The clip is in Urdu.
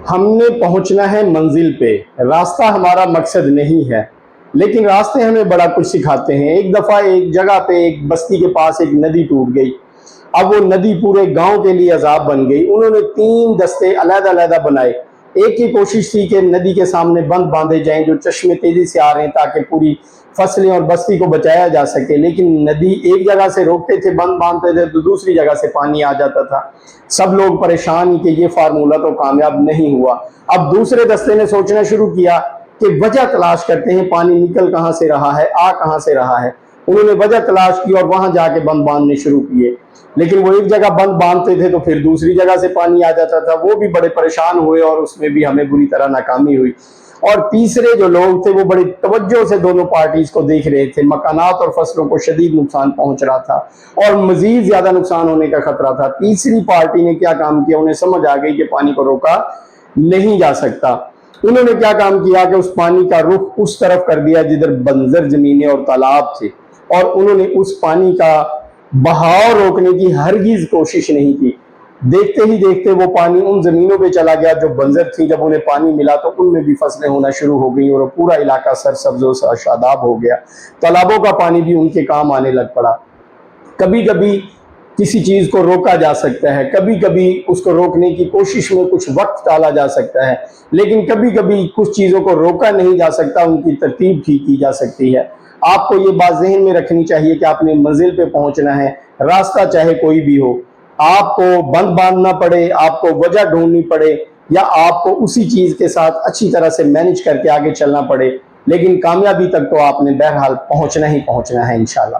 ہم نے پہنچنا ہے منزل پہ، راستہ ہمارا مقصد نہیں ہے، لیکن راستے ہمیں بڑا کچھ سکھاتے ہیں۔ ایک دفعہ ایک جگہ پہ ایک بستی کے پاس ایک ندی ٹوٹ گئی، اب وہ ندی پورے گاؤں کے لیے عذاب بن گئی۔ انہوں نے 3 دستے علیحدہ علیحدہ بنائے۔ ایک کی کوشش تھی کہ ندی کے سامنے بند باندھے جائیں جو چشمے تیزی سے آ رہے ہیں تاکہ پوری فصلیں اور بستی کو بچایا جا سکے، لیکن ندی ایک جگہ سے روکتے تھے، بند باندھتے تھے تو دوسری جگہ سے پانی آ جاتا تھا۔ سب لوگ پریشان کہ یہ فارمولہ تو کامیاب نہیں ہوا۔ اب دوسرے دستے نے سوچنا شروع کیا کہ وجہ تلاش کرتے ہیں، پانی نکل کہاں سے رہا ہے، آ کہاں سے رہا ہے۔ انہوں نے وجہ تلاش کی اور وہاں جا کے بند باندھنے شروع کیے، لیکن وہ ایک جگہ بند باندھتے تھے تو پھر دوسری جگہ سے پانی آ جاتا تھا۔ وہ بھی بڑے پریشان ہوئے اور اس میں بھی ہمیں بری طرح ناکامی ہوئی۔ اور تیسرے جو لوگ تھے وہ بڑی توجہ سے دونوں پارٹیز کو دیکھ رہے تھے۔ مکانات اور فصلوں کو شدید نقصان پہنچ رہا تھا اور مزید زیادہ نقصان ہونے کا خطرہ تھا۔ تیسری پارٹی نے کیا کام کیا، انہیں سمجھ آ گئی کہ پانی کو روکا نہیں جا سکتا۔ انہوں نے کیا کام کیا کہ اس پانی کا رخ اس طرف کر دیا جدھر بنجر زمینیں اور تالاب تھے، اور انہوں نے اس پانی کا بہاؤ روکنے کی ہرگز کوشش نہیں کی۔ دیکھتے ہی دیکھتے وہ پانی ان زمینوں پہ چلا گیا جو بنجر تھی۔ جب انہیں پانی ملا تو ان میں بھی فصلیں ہونا شروع ہو گئیں اور پورا علاقہ سرسبز و شاداب ہو گیا۔ تالابوں کا پانی بھی ان کے کام آنے لگ پڑا۔ کبھی کبھی کسی چیز کو روکا جا سکتا ہے، کبھی کبھی اس کو روکنے کی کوشش میں کچھ وقت ٹالا جا سکتا ہے، لیکن کبھی کبھی کچھ چیزوں کو روکا نہیں جا سکتا، ان کی ترتیب ٹھیک کی جا سکتی ہے۔ آپ کو یہ بات ذہن میں رکھنی چاہیے کہ آپ نے منزل پہ پہنچنا ہے، راستہ چاہے کوئی بھی ہو، آپ کو بند باندھنا پڑے، آپ کو وجہ ڈھونڈنی پڑے، یا آپ کو اسی چیز کے ساتھ اچھی طرح سے مینج کر کے آگے چلنا پڑے، لیکن کامیابی تک تو آپ نے بہرحال پہنچنا ہی پہنچنا ہے انشاءاللہ۔